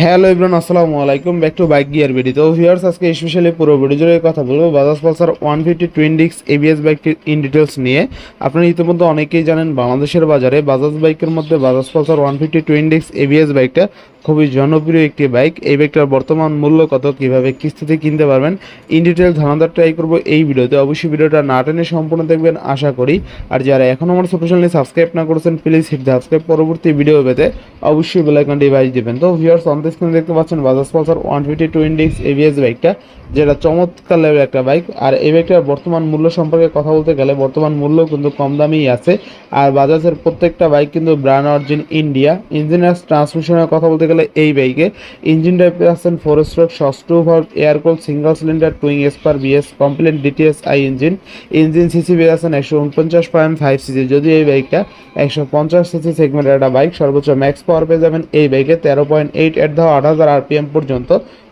Hello everyone, আসসালামু আলাইকুম, back to bike gear video. তো ভিউয়ার্স, আজকে স্পেশালি পুরো ভিডিও জুড়ে কথা বলবো Bajaj Pulsar 150 twin disc ABS বাইকটির ইন ডিটেলস নিয়ে। আপনারা ইতিমধ্যে অনেকেই জানেন বাংলাদেশের বাজারে বাজাজ বাইকের মধ্যে Bajaj Pulsar 150 twin disc ABS বাইকটা খুবই জনপ্রিয় একটি বাইক। এই বাইকটার বর্তমান মূল্য কত, কীভাবে কিস্তিতে কিনতে পারবেন, ইন ডিটেলস ধারণার ট্রাই করবো এই ভিডিওতে। অবশ্যই ভিডিওটা না টেনে সম্পূর্ণ দেখবেন আশা করি। আর যারা এখনও আমার ছোটো চ্যানেলে সাবস্ক্রাইব না করেছেন, প্লিজ হিট সাবস্ক্রাইব, পরবর্তী ভিডিও পেতে অবশ্যই বেল আইকনটি বাজিয়ে দেবেন। তো ভিউয়ার্স, অন দ্য স্ক্রিনে দেখতে পাচ্ছেন Bajaj Pulsar 150 twin disc ABS বাইকটা, যেটা চমৎকার লেভেলের একটা বাইক। আর এই বাইকটার বর্তমান মূল্য সম্পর্কে কথা বলতে গেলে বর্তমান মূল্য কিন্তু কম দামেই আছে। আর বাজাজের প্রত্যেকটা বাইক কিন্তু ব্র্যান্ড অরিজিন ইন্ডিয়া। ইঞ্জিন আর ট্রান্সমিশনের কথা বলতে গেলে এই বাইকে ইঞ্জিন টাইপ আছেন 4 স্ট্রোক সস্টু valve air cool single cylinder twin spark BS complete DTS i engine CC পেয়ে আছেন 149.5 সিসি। যদিও এই বাইকটা 150 সিসি সেগমেন্টের একটা বাইক। সর্বোচ্চ ম্যাক্স পাওয়ার পেয়ে যাবেন এই বাইকে 13.8 এর দাও 8000 আরপিএম পর্যন্ত।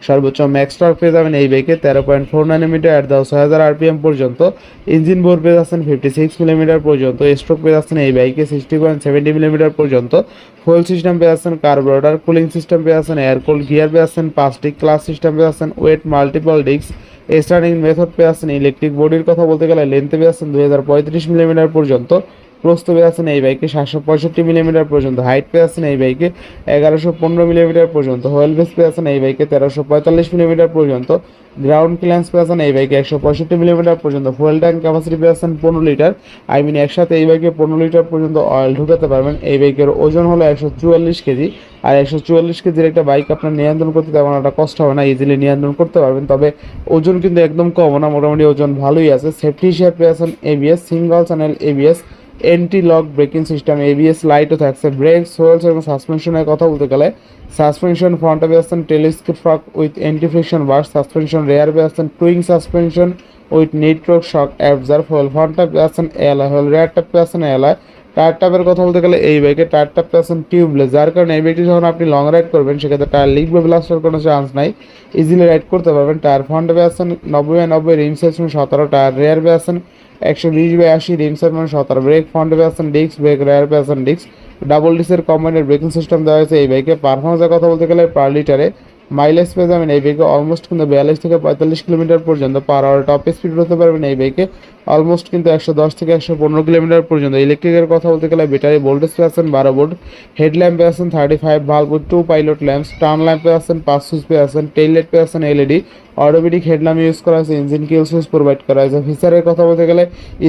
সর্বোচ্চ ম্যাক্স টর্ক পেয়ে যাবেন এই বাইকে 13.4 নানোমিটার এর দাও 6000 আরপিএম পর্যন্ত। ইঞ্জিন বোর পেয়ে যাচ্ছেন 56 মিলিমিটার পর্যন্ত। স্ট্রোক পেয়ে যাচ্ছেন এই বাইকে 60.70 মিলিমিটার পর্যন্ত। ফুয়েল সিস্টেম পেয়ে যাচ্ছেন কার্বোরেটর, কুলিং সিস্টেম পেয়ে যাচ্ছেন এয়ার কুল, গিয়ার পেয়ে যাচ্ছেন 5টি, ক্লাস সিস্টেম পেয়ে যাচ্ছেন wait multiple disc, starting method পেয়ে যাচ্ছেন ইলেকট্রিক। বডির কথা বলতে গেলে লেন্থে পেয়ে যাচ্ছেন 2035 মিলিমিটার পর্যন্ত। প্রস্থ পেয়ে আছেন এই বাইকে 765 মিলিমিটার পর্যন্ত। হাইট পেয়ে আছেন এই বাইকে 1115 মিলিমিটার পর্যন্ত। হুইল বেস পেয়ে আছেন এই বাইকে 1345 মিলিমিটার পর্যন্ত। গ্রাউন্ড ক্লিয়ারেন্স পেয়ে আছেন এই বাইকে 165 মিলিমিটার পর্যন্ত। ফুয়েল ট্যাঙ্ক ক্যাপাসিটি পেয়ে আছেন 15 লিটার। একসাথে এই বাইকে 15 লিটার পর্যন্ত অয়েল ঢুকাতে পারবেন। এই বাইকের ওজন হলো 144 কেজি। আর 144 কেজির একটা বাইক আপনার নিয়ন্ত্রণ করতে তেমন একটা কষ্ট হবে না, ইজিলি নিয়ন্ত্রণ করতে পারবেন। তবে ওজন কিন্তু একদম কম না, মোটামুটি ওজন ভালোই আছে। সেফটি হিসেবে পেয়ে আছেন ABS single channel ABS, anti lock braking system, ABS লাইটও থাকছে। ব্রেক, সোয়েলস এবং সাসপেনশনের কথা বলতে গেলে সাসপেনশন ফ্রন্টে পেয়ে আসছেন telescope fork with anti friction bush. Suspension rear পেয়ে আসছেন twin suspension with nitrox shock absorb. হোল ফ্রন্টটা পেয়ে আসছেন এলআই, হোল রেয়ারটা পেয়ে আসছেন এলআই। টায়ার টাপের কথা বলতে গেলে এই বাইকে টায়ার টাপ পেয়ে আসছেন টিউবলেস, যার কারণে এই বাইকটি যখন আপনি লং রাইড করবেন সেক্ষেত্রে টায়ার লিক বা ব্লাস্টের কোনো চান্স নাই, ইজিলি রাইড করতে পারবেন। টায়ার ফ্রন্টে পেয়ে আসছেন 90/90, রিম সাইজ 17। টায়ার রেয়ার পেয়ে আসছেন 120/80, রিম সাইজ 17। ব্রেক ফ্রন্টে পেয়ে আসছেন ডিস্ক, ব্রেক রেয়ার পেয়ে আসছেন ডিস্ক। ডাবল ডিস্কের কম্বাইনের ব্রেকিং সিস্টেম দেওয়া হয়েছে এই বাইকে। পারফরমেন্সের কথা বলতে গেলে পার লিটারে মাইলেজ পেয়ে যাবেন এই বাইকে অলমোস্ট কিন্তু 42 থেকে 45 কিলোমিটার পর্যন্ত পার আওয়ার। টপ স্পিড হতে পারবেন এই বাইকে অলমোস্ট কিন্তু 110 থেকে 115 কিলোমিটার পর্যন্ত। ইলেকট্রিকের কথা বলতে গেলে ব্যাটারি ভোল্টেজ পেয়ে আছেন 12 ভোল্ট। হেডল্যাম্প পেয়ে আছেন 35 valve with 2 pilot lamps. Turn lamp পেয়ে আছেন 5 সুইচ পেয়ে আছেন। টেইল লাইট পেয়ে আছেন এলইডি। অটোমেটিক হেডল্যাম্প ইউজ করা হয়েছে। ইঞ্জিন কিল সুইচ প্রোভাইড করা হয়েছে। ফিচারের কথা বলতে গেলে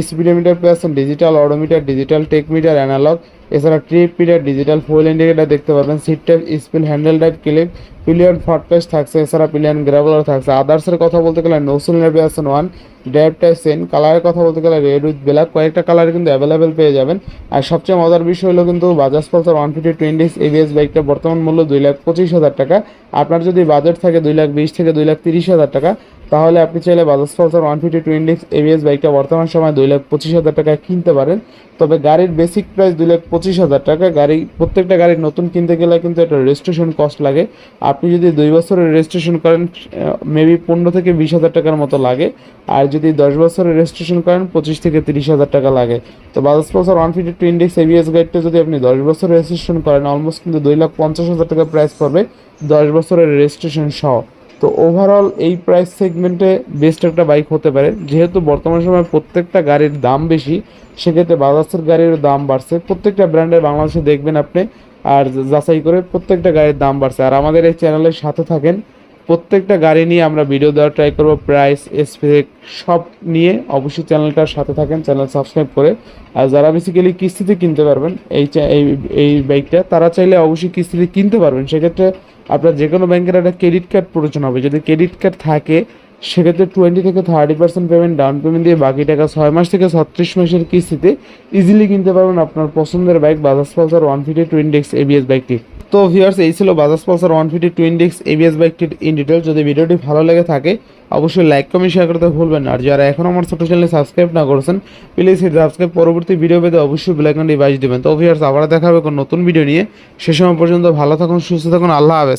স্পিডোমিটার পেয়ে আছেন digital, odometer digital, tech meter analogue, এছাড়া trip meter digital, fuel indicator দেখতে পারবেন। Seat type split, handle type clip, pillion ফটপেস থাকছে, এছাড়া পিলিয়ন গ্রাভেলার থাকছে। আদার্সের কথা বলতে গেলে নো সিলিন্ডার পেয়ে আছেন 1, ড্রাইভ টাইপ সেন। কালারের কথা বলতে গেলে রেড উইথ ব্ল্যাক, কয়েকটা কালার কিন্তু অ্যাভেলেবেল পেয়ে যাবেন। আর সবচেয়ে মজার বিষয় হলো কিন্তু Bajaj Pulsar 150 twin disc ABS বাইকটা বর্তমান মূল্য 2,25,000 টাকা। আপনার যদি বাজেট থাকে 2,20,000 থেকে 2,30,000 টাকা, তাহলে আপনি চাইলে Bajaj Pulsar 150 twin disc ABS বাইকটা বর্তমান সময় 2,25,000 টাকায় কিনতে পারেন। তবে গাড়ির বেসিক প্রাইস 2,25,000 টাকা। প্রত্যেকটা গাড়ির নতুন কিনতে গেলে কিন্তু একটা রেজিস্ট্রেশন কস্ট লাগে। আপনি যদি 2 বছরের রেজিস্ট্রেশন করেন মেবি 15 থেকে 20,000 টাকার মতো লাগে। আর যদি 10 বছরের রেজিস্ট্রেশন করেন 25 থেকে 30,000 টাকা লাগে। তো Bajaj Pulsar 150 twin disc ABS গাড়িটা যদি আপনি 10 বছর রেজিস্ট্রেশন করেন অলমোস্ট কিন্তু 2,50,000 টাকা প্রাইস পড়বে 10 বছরের রেজিস্ট্রেশন সহ। তো ওভারঅল এই প্রাইস সেগমেন্টে বেস্ট একটা বাইক হতে পারে। যেহেতু বর্তমান সময়ে প্রত্যেকটা গাড়ির দাম বেশি, সেক্ষেত্রে বাজাজের গাড়ির দাম বাড়ছে। প্রত্যেকটা ব্র্যান্ডের বাংলাদেশে দেখবেন আপনি, আর যাচাই করে প্রত্যেকটা গাড়ির দাম বাড়ছে। আর আমাদের এই চ্যানেলের সাথে থাকেন, প্রত্যেকটা গাড়ি নিয়ে আমরা ভিডিও দেওয়ার ট্রাই করবো, প্রাইস স্পেক সব নিয়ে। অবশ্যই চ্যানেলটার সাথে থাকেন, চ্যানেল সাবস্ক্রাইব করে। আর যারা বেসিক্যালি কিস্তিতে কিনতে পারবেন এই বাইকটা, তারা চাইলে অবশ্যই কিস্তিতে কিনতে পারবেন। সেক্ষেত্রে আপনার যে কোনো ব্যাংকের একটা ক্রেডিট কার্ড প্রয়োজন হবে। যদি ক্রেডিট কার্ড থাকে সেক্ষেত্রে 20 থেকে 30% পেমেন্ট ডাউন পেমেন্ট দিয়ে বাকি টাকা 6 মাস থেকে 36 মাসের কিস্তিতে ইজিলি কিনতে পারবেন আপনার পছন্দের bike Bajaj Pulsar 150 twin disc ABS বাইকটি। তো ভিউয়ার্স, এই ছিল Bajaj Pulsar 150 twin disc ABS বাইকটির ইন ডিটেল। যদি ভিডিওটি ভালো লেগে থাকে অবশ্যই লাইক কমেন্ট শেয়ার করতে ভুলবেন না। আর যারা এখন আমার ছোটো চ্যানেলে সাবস্ক্রাইব না করেছেন প্লিজ হিট সাবস্ক্রাইব, পরবর্তী ভিডিও পেতে অবশ্যই বেল আইকনটি বাজিয়ে দেবেন। তো ভিউয়ার্স, আবার দেখা হবে কোনো নতুন ভিডিও নিয়ে। সে সময় পর্যন্ত ভালো থাকুন, সুস্থ থাকুন, আল্লাহ হাফেজ।